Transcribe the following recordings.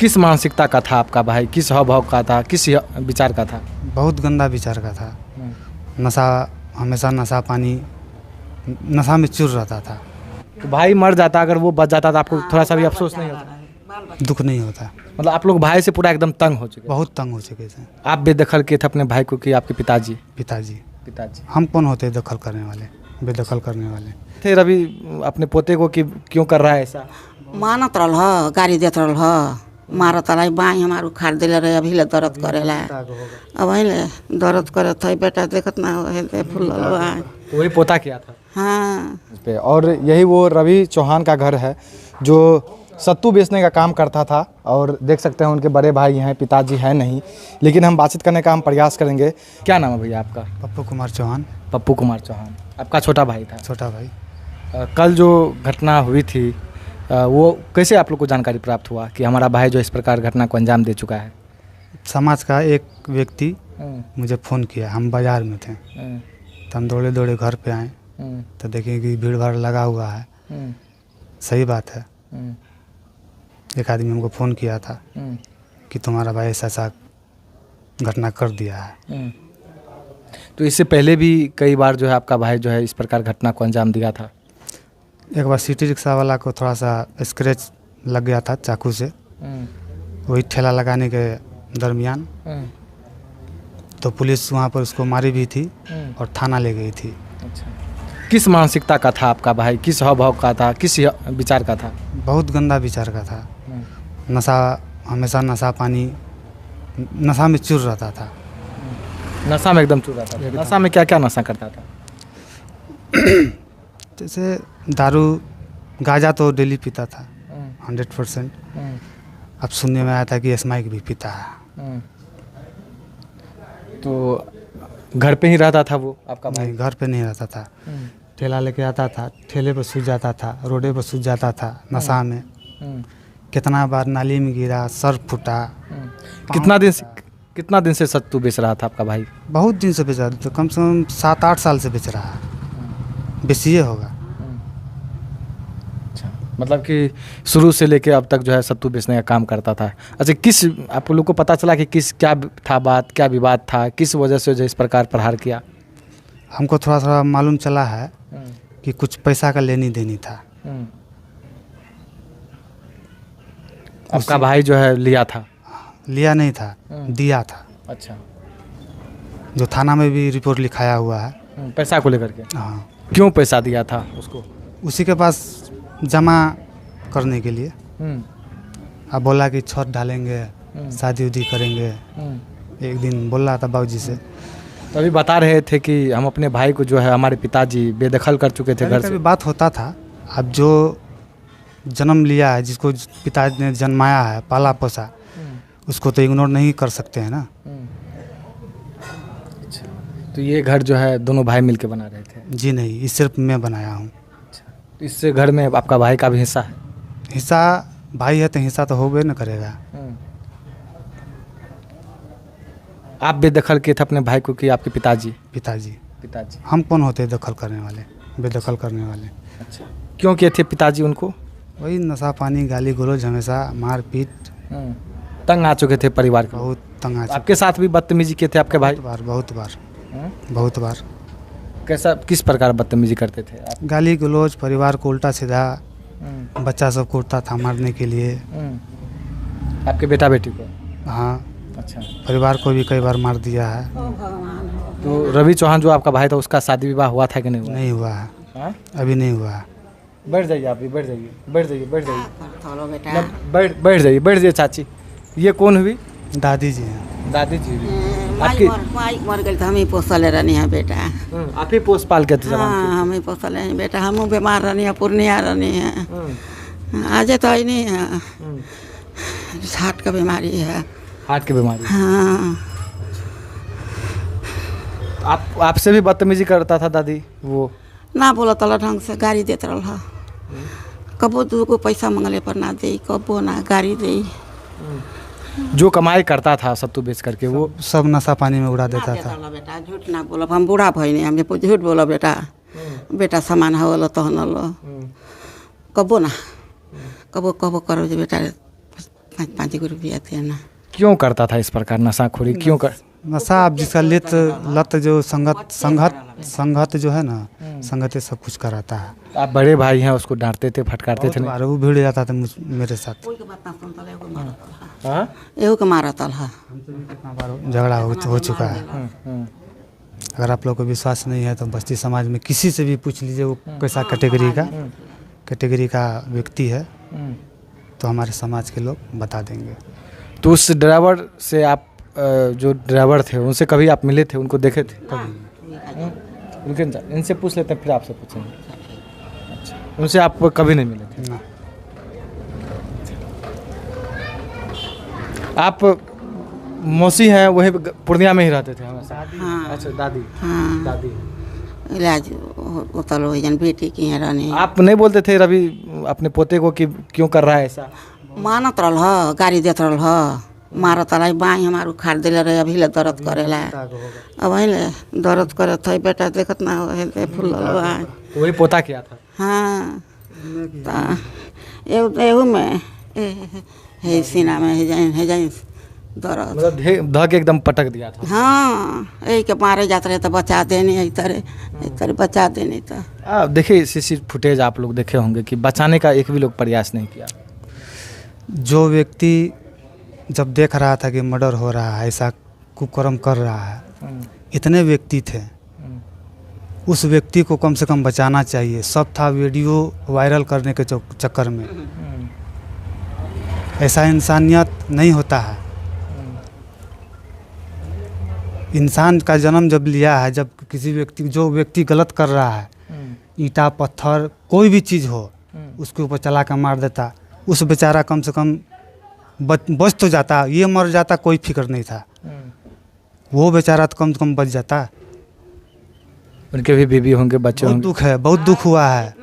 किस मानसिकता का था आपका भाई, किस हाव भाव का था, किस विचार का था? बहुत गंदा विचार का था। नशा, हमेशा नशा पानी, नशा में चूर रहता था। तो भाई मर जाता, अगर वो बच जाता तो आपको थोड़ा सा भी अफसोस नहीं होता? दुख नहीं होता। मतलब आप लोग भाई से पूरा एकदम तंग हो चुके? बहुत तंग हो चुके थे। आप बेदखल किए थे अपने भाई को कि आपके पिताजी? पिताजी। पिताजी। हम कौन होते दखल करने वाले, बेदखल करने वाले थे रवि अपने पोते को कि क्यों कर रहा है ऐसा? मानत रहल ह, गाड़ी देत रहल ह, मारत रहा बाई हमार उखाड़ दिले रहे, अभी ले दर्द करेला। अब ले दर्द करत है बेटा, देखत ना है फूल तो वही पोता किया था। हाँ। और यही वो रवि चौहान का घर है जो सत्तू बेचने का काम करता था। और देख सकते हैं उनके बड़े भाई हैं, पिताजी हैं नहीं, लेकिन हम बातचीत करने का हम प्रयास करेंगे। क्या नाम है भैया आपका? पप्पू कुमार चौहान। पप्पू कुमार चौहान आपका छोटा भाई था? छोटा भाई। कल जो घटना हुई थी वो कैसे आप लोग को जानकारी प्राप्त हुआ कि हमारा भाई जो इस प्रकार घटना को अंजाम दे चुका है? समाज का एक व्यक्ति मुझे फ़ोन किया, हम बाज़ार में थे, तो हम दौड़े दौड़े घर पे आए तो देखें कि भीड़ भाड़ लगा हुआ है। सही बात है। एक आदमी हमको फ़ोन किया था कि तुम्हारा भाई ऐसा घटना कर दिया है। तो इससे पहले भी कई बार जो है आपका भाई जो है इस प्रकार घटना को अंजाम दिया था? एक बार सिटी रिक्शा वाला को थोड़ा सा स्क्रैच लग गया था चाकू से, वही ठेला लगाने के दरमियान। तो पुलिस वहाँ पर उसको मारी भी थी और थाना ले गई थी। अच्छा। किस मानसिकता का था आपका भाई, किस हाव भाव का था, किस विचार का था? बहुत गंदा विचार का था। नशा, हमेशा नशा पानी, नशा में चूर रहता था। नशा में एकदम चूर रहता था? नशा में क्या क्या नशा करता था? जैसे दारू, गांजा तो डेली पीता था 100%। अब सुनने में आया था कि स्माइक भी पीता है। तो घर पे ही रहता था वो आपका भाई? नहीं, घर पे नहीं रहता था। ठेला लेके आता था, ठेले पर सूझ जाता था, रोडे पर सूझ जाता था नशा में। कितना बार नाली में गिरा, सर फूटा। कितना दिन से सत्तू बेच रहा था आपका भाई? बहुत दिन से बेच रहा था, तो कम से कम 7-8 साल से बेच रहा है। बेचिए होगा। अच्छा, मतलब कि शुरू से लेके अब तक जो है सत्तू बेचने का काम करता था। अच्छा, किस आप लोग को पता चला कि किस क्या था बात, क्या विवाद था, किस वजह से जो इस प्रकार प्रहार किया? हमको थोड़ा थोड़ा मालूम चला है कि कुछ पैसा का लेनी देनी था। आपका भाई जो है लिया था? लिया नहीं था, दिया था। अच्छा। जो थाना में भी रिपोर्ट लिखाया हुआ है। पैसा को लेकर के? हाँ। क्यों पैसा दिया था उसको? उसी के पास जमा करने के लिए। अब बोला कि छत ढालेंगे, शादी उदी करेंगे। एक दिन बोल रहा था बाबूजी से। तो अभी बता रहे थे कि हम अपने भाई को जो है हमारे पिताजी बेदखल कर चुके थे घर से। बात होता था। अब जो जन्म लिया है, जिसको पिताजी ने जन्माया है, पाला पोसा, उसको तो इग्नोर नहीं कर सकते हैं ना। अच्छा, तो ये घर जो है दोनों भाई मिलके बना रहे थे? जी नहीं, ये सिर्फ मैं बनाया हूँ। अच्छा, तो इससे घर में आपका भाई का भी हिस्सा है? हिस्सा भाई है तो हिस्सा तो होबे न करेगा। आप बेदखल किए थे अपने भाई को कि आपके पिताजी? पिताजी। हम कौन होते दखल करने वाले, बेदखल करने वाले? अच्छा, क्यों किए थे पिताजी उनको? वही नशा पानी, गाली गलौज, हमेशा मार पीट। तंग आ चुके थे परिवार के? बहुत तंग आ चुके। आपके साथ भी बदतमीजी किए थे आपके भाई? बहुत बार। कैसा, किस प्रकार बदतमीजी करते थे आप? गाली गलौज, परिवार को उल्टा सीधा, बच्चा सब को उठता था मारने के लिए। आपके बेटा बेटी को? हाँ। अच्छा। परिवार को भी कई बार मार दिया है। तो रवि चौहान जो आपका भाई था उसका शादी विवाह हुआ था कि नहीं हुआ? नहीं हुआ है। अभी नहीं हुआ है। बैठ जाइए, आप भी बैठ जाइए, बैठ जाइए चाची। ये कौन हुई? दादी जी हैं। दादी जी आपकी मर गई तो हम ही पोसले रहनी है बेटा। आप ही पोस पाल के थे? हाँ, हम ही पोसले हैं बेटा। हम बीमार रहनी है, पूर्णिया रहनी है। आज तो आई नहीं है, हार्ट का बीमारी है। हार्ट की बीमारी? हाँ। आपसे भी बदतमीजी करता था दादी? वो ना बोला तला ढंग से, गाड़ी देते रहा। कबो 2 पैसा मंगले पर ना दे, कबो ना गाड़ी दे। जो कमाई करता था सत्तू बेच करके वो सब नशा पानी में उड़ा देता था। बेटा झूठ ना बोलो, हम बूढ़ा भाई नहीं, हम झूठ बोलो बेटा। बेटा सामान हो तो न लो, कबो ना कबो करो जो बेटा 5-5 गो रुपया देना। क्यों करता था इस प्रकार नशाखोरी क्यों कर? नशा अब जिसका लत जो संगत जो है ना, संगत सब कुछ कराता है। आप बड़े भाई हैं, उसको डांटते थे, फटकारते थे? बार वो भीड़ जाता था मेरे साथ। एहू के मारा तल है। झगड़ा हो चुका है। अगर आप लोग को विश्वास नहीं है तो बस्ती समाज में किसी से भी पूछ लीजिए, वो कैसा कैटेगरी का व्यक्ति है, तो हमारे समाज के लोग बता देंगे। तो उस ड्राइवर से आप जो ड्राइवर थे उनसे कभी आप मिले थे, उनको देखे थे कभी? इनसे पूछ लेते हैं, फिर आपसे पूछेंगे। अच्छा, उनसे आप कभी नहीं मिले थे ना। आप मौसी हैं, वही पूर्णिया में ही रहते थे हमेशा? हाँ। अच्छा, दादी? हाँ। दादी इलाज होता लो जन बेटी की है रहने। आप नहीं बोलते थे रवि अपने पोते को कि क्यों कर रहा है ऐसा? मानत रहल ह, गाड़ी देत रहल ह, मारत रहा बाई हमार उखाड़ दिले रहे, अभी ले दर्द करेला। अब ले दर्द करत है बेटा, देखत ना है फूल वही पोता किया था? हाँ। एहू में है सीना में है जाइन दर्द, मतलब धक एकदम पटक दिया था? हाँ। यही के मारे जाते रहे तो बचा देने, इस तरह बचा देने। तो देखिए सीसी फुटेज आप लोग देखे होंगे कि बचाने का एक भी लोग प्रयास नहीं किया। जो व्यक्ति जब देख रहा था कि मर्डर हो रहा है, ऐसा कुकर्म कर रहा है, इतने व्यक्ति थे, उस व्यक्ति को कम से कम बचाना चाहिए। सब था वीडियो वायरल करने के चक्कर में। ऐसा इंसानियत नहीं होता है। इंसान का जन्म जब लिया है, जब किसी जो व्यक्ति गलत कर रहा है, ईंटा पत्थर कोई भी चीज़ हो उसके ऊपर चला कर मार देता, उस बेचारा कम से कम बच तो जाता। ये मर जाता कोई फिक्र नहीं था, वो बेचारा तो कम से कम बच जाता। उनके भी बीवी होंगे, बच्चे होंगे। दुख है, बहुत दुख हुआ है।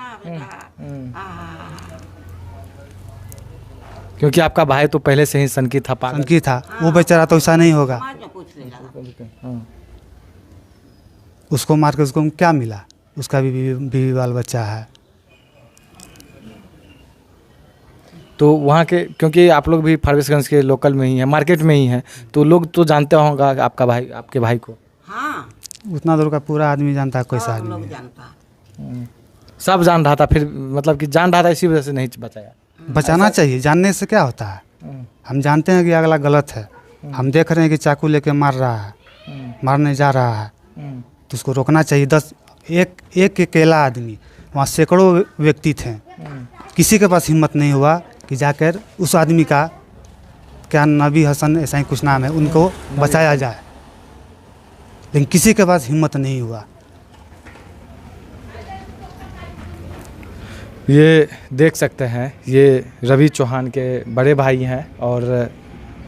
क्योंकि आपका भाई तो पहले से ही सनकी था, सनकी था, वो बेचारा तो ऐसा नहीं होगा। उसको मार के उसको क्या मिला? उसका भी बीवी बाल बच्चा है। तो वहाँ के, क्योंकि आप लोग भी फारबिसगंज के लोकल में ही हैं, मार्केट में ही हैं, तो लोग तो जानते होंगे आपके भाई को। हाँ। उतना दूर का पूरा आदमी जानता है, कैसा आदमी है। सब जान रहा था, फिर मतलब कि जान रहा था, इसी वजह से नहीं बचाया। बचाना चाहिए, जानने से क्या होता है। हम जानते हैं कि अगला गलत है, हम देख रहे हैं कि चाकू लेके मार रहा है, मारने जा रहा है, तो उसको रोकना चाहिए। एक अकेला आदमी, वहाँ सैकड़ों व्यक्ति थे, किसी के पास हिम्मत नहीं हुआ कि जाकर उस आदमी का, क्या नबी हसन ऐसा ही कुछ नाम है, उनको बचाया जाए, लेकिन किसी के पास हिम्मत नहीं हुआ। ये देख सकते हैं, ये रवि चौहान के बड़े भाई हैं, और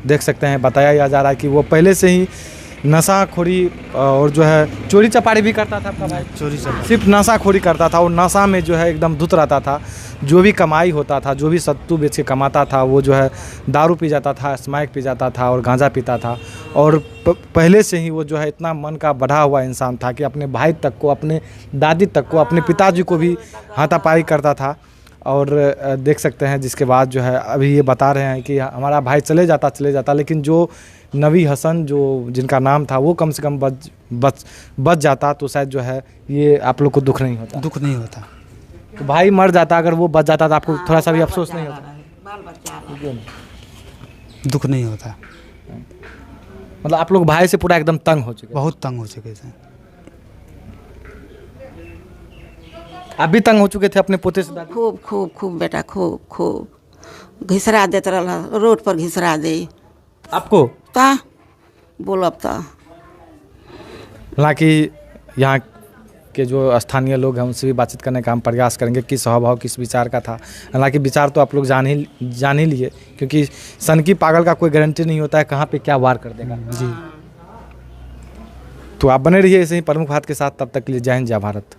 देख सकते हैं बताया जा रहा है कि वो पहले से ही नशाखोरी और जो है चोरी चपारी भी करता था। आपका भाई चोरी चपारी सिर्फ नशाखोरी करता था, और नशा में जो है एकदम धुत रहता था। जो भी कमाई होता था, जो भी सत्तू बेच के कमाता था, वो जो है दारू पी जाता था, स्मैक पी जाता था और गांजा पीता था। और पहले से ही वो जो है इतना मन का बढ़ा हुआ इंसान था कि अपने भाई तक को, अपने दादी तक को, अपने पिताजी को भी हाथापाई करता था। और देख सकते हैं जिसके बाद जो है अभी ये बता रहे हैं कि हमारा भाई चले जाता, लेकिन जो नबी हसन जो जिनका नाम था, वो कम से कम बच जाता, तो शायद जो है ये आप लोग को दुख नहीं होता। दुख नहीं होता। तो भाई मर जाता, अगर वो बच जाता तो आपको थोड़ा सा भी अफसोस नहीं होता? दुख नहीं होता। मतलब आप लोग भाई से पूरा एकदम तंग हो चुके? बहुत तंग हो चुके थे। आप भी तंग हो चुके थे अपने पोते से? खूब खूब खूब बेटा, खूब घिसरा देते रहा, रोड पर घिसरा दे आपको। ता बोलब ता हालांकि यहाँ के जो स्थानीय लोग हैं उनसे भी बातचीत करने का हम प्रयास करेंगे, किस स्वभाव किस विचार का था। हालांकि विचार तो आप लोग जान ही लिए, क्योंकि सनकी पागल का कोई गारंटी नहीं होता है कहाँ पे क्या वार कर देगा। जी। तो आप बने रहिए ऐसे ही प्रमुख बात के साथ, तब तक के लिए जय हिंद जय भारत।